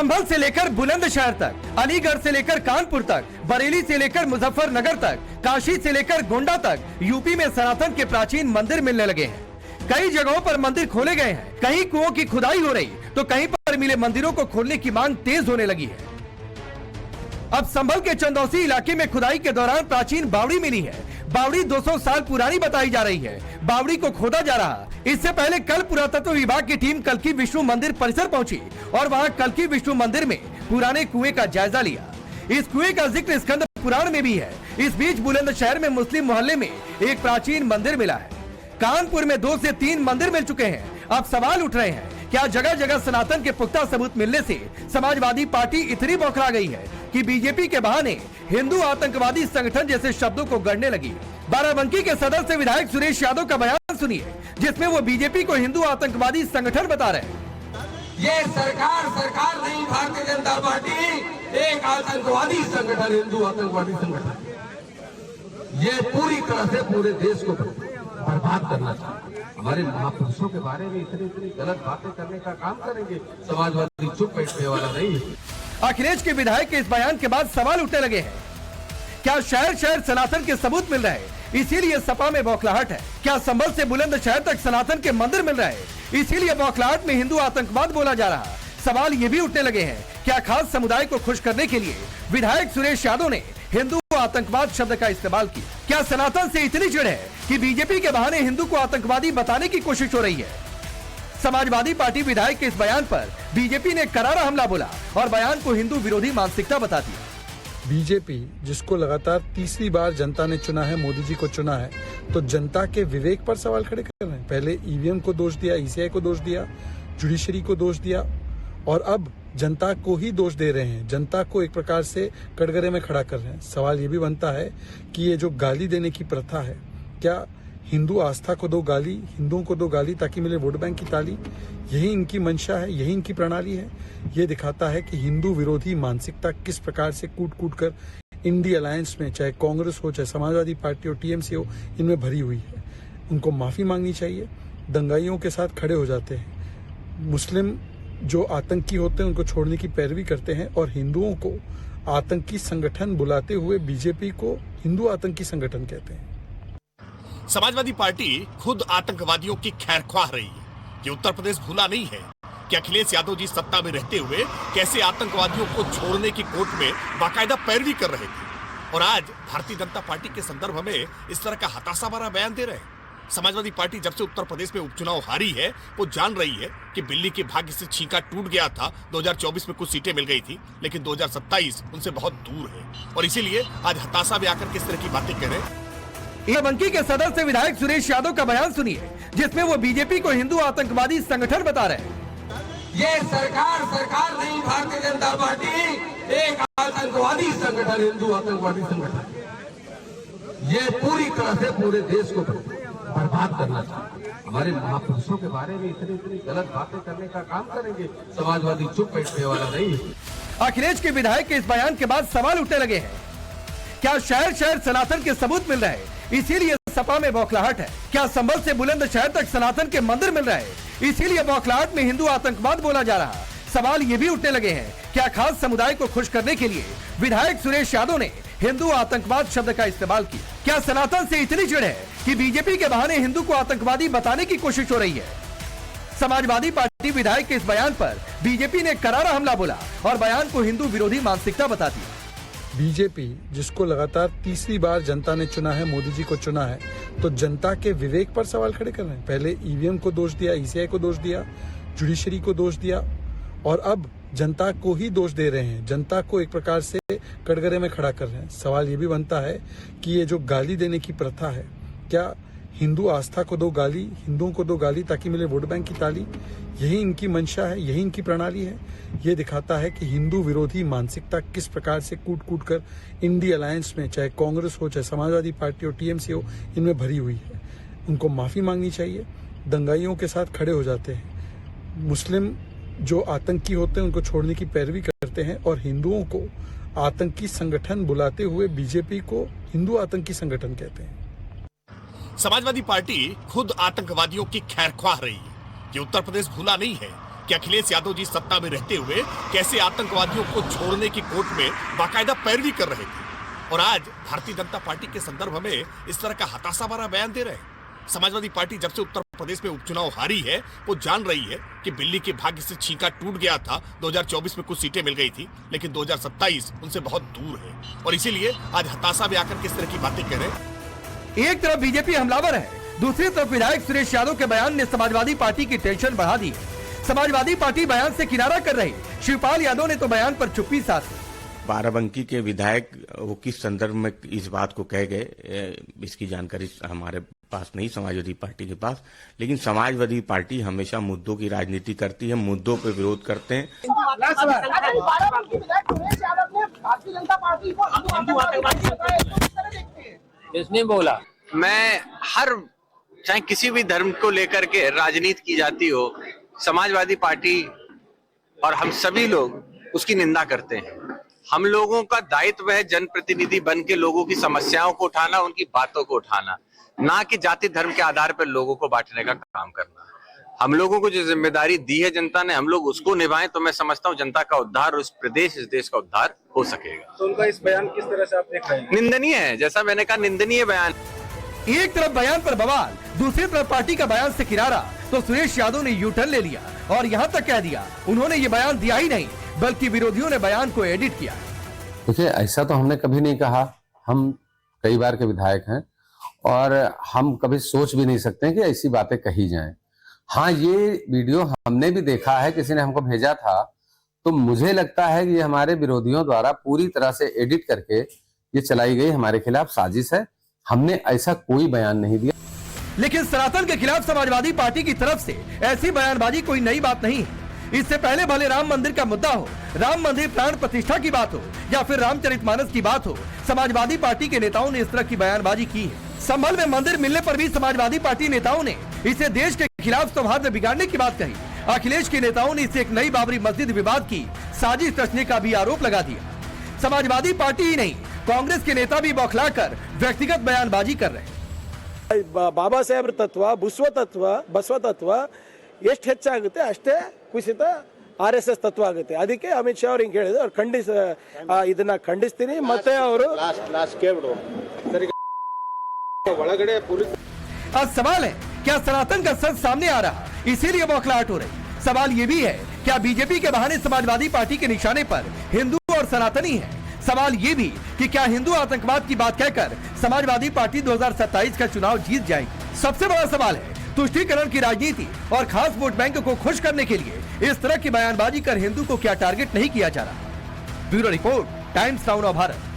संभल से लेकर बुलंदशहर तक, अलीगढ़ से लेकर कानपुर तक, बरेली से लेकर मुजफ्फरनगर तक, काशी से लेकर गोंडा तक यूपी में सनातन के प्राचीन मंदिर मिलने लगे हैं। कई जगहों पर मंदिर खोले गए हैं, कहीं कुओं की खुदाई हो रही तो कहीं पर मिले मंदिरों को खोलने की मांग तेज होने लगी है। अब संभल के चंदौसी इलाके में खुदाई के दौरान प्राचीन बावड़ी मिली है। बावड़ी 200 साल पुरानी बताई जा रही है। बावड़ी को खोदा जा रहा। इससे पहले कल पुरातत्व विभाग की टीम कल्की विष्णु मंदिर परिसर पहुंची और वहां कल्की विष्णु मंदिर में पुराने कुएं का जायजा लिया। इस कुएं का जिक्र स्कंद पुराण में भी है। इस बीच बुलंदशहर में मुस्लिम मोहल्ले में एक प्राचीन मंदिर मिला है। कानपुर में 2 से 3 मंदिर मिल चुके हैं। अब सवाल उठ रहे हैं, क्या जगह जगह सनातन के पुख्ता सबूत मिलने से समाजवादी पार्टी इतनी बौखला गई है कि बीजेपी के बहाने हिंदू आतंकवादी संगठन जैसे शब्दों को गढ़ने लगी। बाराबंकी के सदस्य विधायक सुरेश यादव का बयान सुनिए, जिसमें वो बीजेपी को हिंदू आतंकवादी संगठन बता रहे हैं। ये सरकार नहीं, भारतीय जनता पार्टी एक आतंकवादी संगठन, हिंदू आतंकवादी संगठन, ये पूरी तरह से पूरे देश को बर्बाद करना चाहते हैं। हमारे महापुरुषों के बारे में इतनी गलत बातें करने का काम करेंगे। समाजवादी चुप बैठने वाला नहीं है। अखिलेश के विधायक के इस बयान के बाद सवाल उठने लगे हैं, क्या शहर शहर सनातन के सबूत मिल रहे हैं, इसीलिए सपा में बौखलाहट है? क्या संभल से बुलंदशहर तक सनातन के मंदिर मिल रहे हैं, इसीलिए बौखलाहट में हिंदू आतंकवाद बोला जा रहा? सवाल ये भी उठने लगे हैं, क्या खास समुदाय को खुश करने के लिए विधायक सुरेश यादव ने हिंदू आतंकवाद शब्द का इस्तेमाल किया? क्या सनातन से इतनी चिढ़ है कि बीजेपी के बहाने हिंदू को आतंकवादी बताने की कोशिश हो रही है? समाजवादी पार्टी विधायक के इस बयान पर बीजेपी ने करारा हमला बोला और बयान को हिंदू विरोधी मानसिकता बता दिया। बीजेपी जिसको लगातार तीसरी बार जनता ने चुना है, मोदी जी को चुना है, तो जनता के विवेक पर सवाल खड़े कर रहे हैं। पहले ईवीएम को दोष दिया, ईसीआई को दोष दिया, जुडिशरी को दोष दिया और अब जनता को ही दोष दे रहे हैं। जनता को एक प्रकार से कटघरे में खड़ा कर रहे हैं। सवाल ये भी बनता है कि ये जो गाली देने की प्रथा है, क्या हिंदू आस्था को दो गाली, हिंदुओं को दो गाली ताकि मिले वोट बैंक की ताली, यही इनकी मंशा है, यही इनकी प्रणाली है? ये दिखाता है कि हिंदू विरोधी मानसिकता किस प्रकार से कूट कूट कर इंडी अलायंस में, चाहे कांग्रेस हो, चाहे समाजवादी पार्टी हो, टीएमसी हो, इनमें भरी हुई है। उनको माफी मांगनी चाहिए। दंगाइयों के साथ खड़े हो जाते हैं, मुस्लिम जो आतंकी होते हैं उनको छोड़ने की पैरवी करते हैं और हिंदुओं को आतंकी संगठन बुलाते हुए बीजेपी को हिंदू आतंकी संगठन कहते हैं। समाजवादी पार्टी खुद आतंकवादियों की खैरख्वाह रही है। ये उत्तर प्रदेश भूला नहीं है कि अखिलेश यादव जी सत्ता में रहते हुए कैसे आतंकवादियों को छोड़ने की कोर्ट में बाकायदा पैरवी कर रहे थे और आज भारतीय जनता पार्टी के संदर्भ में इस तरह का हताशा भरा बयान दे रहे हैं। समाजवादी पार्टी जब से उत्तर प्रदेश में उपचुनाव हारी है, वो जान रही है कि बिल्ली के भाग्य से छींका टूट गया था। 2024 में कुछ सीटें मिल गई थी, लेकिन 2027 उनसे बहुत दूर है और इसीलिए आज हताशा में आकर किस तरह की बातें कह रहे हैं। बाराबंकी के सदस्य विधायक सुरेश यादव का बयान सुनिए, जिसमें वो बीजेपी को हिंदू आतंकवादी संगठन बता रहे हैं। ये सरकार नहीं, भारतीय जनता पार्टी एक आतंकवादी संगठन, हिंदू आतंकवादी संगठन, ये पूरी तरह से पूरे देश को बर्बाद करना चाहते हैं। हमारे महापुरुषों के बारे में इतनी गलत बातें करने का काम करेंगे। समाजवादी चुप बैठने वाला नहीं है। अखिलेश के विधायक के इस बयान के बाद सवाल उठने लगे हैं, क्या शहर शहर सनातन के सबूत मिल रहे हैं, इसीलिए सपा में बौखलाहट है? क्या संभल से बुलंदशहर तक सनातन के मंदिर मिल रहे हैं, इसीलिए बौखलाहट में हिंदू आतंकवाद बोला जा रहा? सवाल ये भी उठने लगे हैं, क्या खास समुदाय को खुश करने के लिए विधायक सुरेश यादव ने हिंदू आतंकवाद शब्द का इस्तेमाल किया? क्या सनातन से इतनी चिढ़ है कि बीजेपी के बहाने हिंदू को आतंकवादी बताने की कोशिश हो रही है? समाजवादी पार्टी विधायक के इस बयान पर बीजेपी ने करारा हमला बोला और बयान को हिंदू विरोधी मानसिकता बता दिया। बीजेपी जिसको लगातार तीसरी बार जनता ने चुना है, मोदी जी को चुना है, तो जनता के विवेक पर सवाल खड़े कर रहे हैं। पहले ईवीएम को दोष दिया, ईसीआई को दोष दिया, जुडिशरी को दोष दिया और अब जनता को ही दोष दे रहे हैं। जनता को एक प्रकार से कटघरे में खड़ा कर रहे हैं। सवाल ये भी बनता है कि ये जो गाली देने की प्रथा है, क्या हिंदू आस्था को दो गाली, हिंदुओं को दो गाली ताकि मिले वोट बैंक की ताली, यही इनकी मंशा है, यही इनकी प्रणाली है? ये दिखाता है कि हिंदू विरोधी मानसिकता किस प्रकार से कूट कूट कर इंडी अलायंस में, चाहे कांग्रेस हो, चाहे समाजवादी पार्टी हो, टीएमसी हो, इनमें भरी हुई है। उनको माफी मांगनी चाहिए। दंगाइयों के साथ खड़े हो जाते हैं, मुस्लिम जो आतंकी होते हैं उनको छोड़ने की पैरवी करते हैं और हिंदुओं को आतंकी संगठन बुलाते हुए बीजेपी को हिंदू आतंकी संगठन कहते हैं। समाजवादी पार्टी खुद आतंकवादियों की खैरख्वाह रही है। ये उत्तर प्रदेश भूला नहीं है कि अखिलेश यादव जी सत्ता में रहते हुए कैसे आतंकवादियों को छोड़ने की कोर्ट में बाकायदा पैरवी कर रहे थे, और आज भारतीय जनता पार्टी के संदर्भ में इस तरह का हताशा भरा बयान दे रहे हैं। समाजवादी पार्टी जब से उत्तर प्रदेश में उपचुनाव हारी है, वो जान रही है कि बिल्ली के भाग्य से छींका टूट गया था। 2024 में कुछ सीटें मिल गई थी, लेकिन 2027 उनसे बहुत दूर है, और इसीलिए आज हताशा में आकर किस तरह की बातें कह रहे हैं। एक तरफ बीजेपी हमलावर है, दूसरी तरफ विधायक सुरेश यादव के बयान ने समाजवादी पार्टी की टेंशन बढ़ा दी। समाजवादी पार्टी बयान से किनारा कर रही। शिवपाल यादव ने तो बयान पर चुप्पी साधी। बाराबंकी के विधायक वो किस संदर्भ में इस बात को कह गए, इसकी जानकारी हमारे पास नहीं, समाजवादी पार्टी के पास। लेकिन समाजवादी पार्टी हमेशा मुद्दों की राजनीति करती है, मुद्दों पे विरोध करते हैं। इसने बोला, मैं हर चाहे किसी भी धर्म को लेकर के राजनीति की जाती हो, समाजवादी पार्टी और हम सभी लोग उसकी निंदा करते हैं। हम लोगों का दायित्व है जनप्रतिनिधि बन के लोगों की समस्याओं को उठाना, उनकी बातों को उठाना, ना कि जाति धर्म के आधार पर लोगों को बांटने का काम करना। हम लोगों को जो जिम्मेदारी दी है जनता ने, हम लोग उसको निभाएं तो मैं समझता हूँ जनता का उद्धार और इस प्रदेश, इस देश का उद्धार हो सकेगा। तो उनका इस बयान किस तरह से आप देख रहे हैं? निंदनीय है, जैसा मैंने कहा, निंदनीय बयान। एक तरफ बयान पर बवाल, दूसरी तरफ पार्टी का बयान से किनारा, तो सुरेश यादव ने यू टर्न ले लिया और यहाँ तक कह दिया उन्होंने ये बयान दिया ही नहीं, बल्कि विरोधियों ने बयान को एडिट किया। देखिए, ऐसा तो हमने कभी नहीं कहा। हम कई बार के विधायक हैं और हम कभी सोच भी नहीं सकते कि ऐसी बातें कही जाएं। हाँ, ये वीडियो हमने भी देखा है, किसी ने हमको भेजा था, तो मुझे लगता है कि ये हमारे विरोधियों द्वारा पूरी तरह से एडिट करके ये चलाई गई हमारे खिलाफ साजिश है। हमने ऐसा कोई बयान नहीं दिया। लेकिन सनातन के खिलाफ समाजवादी पार्टी की तरफ से ऐसी बयानबाजी कोई नई बात नहीं है। इससे पहले भले राम मंदिर का मुद्दा हो, राम मंदिर प्राण प्रतिष्ठा की बात हो या फिर रामचरितमानस की बात हो, समाजवादी पार्टी के नेताओं ने इस तरह की बयानबाजी की है। संभल में मंदिर मिलने पर भी समाजवादी पार्टी नेताओं ने इसे देश के खिलाफ सौहार्द बिगाड़ने की बात कही। अखिलेश के नेताओं ने इसे एक नई बाबरी मस्जिद विवाद की साजिश रचने का भी आरोप लगा दिया। समाजवादी पार्टी ही नहीं, कांग्रेस के नेता भी बौखलाकर व्यक्तिगत बयानबाजी कर रहे हैं। ಬಾಬಾ ಸಾಹೇಬ್ರ ತತ್ವ, ಬಸವ ತತ್ವ ಎಷ್ಟು ಹೆಚ್ಚಾಗುತ್ತೆ ಅಷ್ಟೇ ಕುಸಿತ RSS ತತ್ವ ಆಗುತ್ತೆ. ಅದಕ್ಕೆ ಅಮಿತ್ ಶಾ ಅವ್ರು ಹಿಂಗೆ ಹೇಳಿದ್ರು. ಅವ್ರು ಇದನ್ನ ಖಂಡಿಸ್ತೀನಿ. ಮತ್ತೆ ಅವರು ಒಳಗಡೆ आज सवाल है, क्या सनातन का सच सामने आ रहा, इसीलिए बौखलाहट हो रही। सवाल ये भी है, क्या बीजेपी के बहाने समाजवादी पार्टी के निशाने पर हिंदू और सनातनी है। सवाल ये भी कि क्या हिंदू आतंकवाद की बात कहकर समाजवादी पार्टी 2027 का चुनाव जीत जाएगी। सबसे बड़ा सवाल है, तुष्टीकरण की राजनीति और खास वोट बैंक को खुश करने के लिए इस तरह की बयानबाजी कर हिंदू को क्या टारगेट नहीं किया जा रहा। Bureau report, times now Bharat.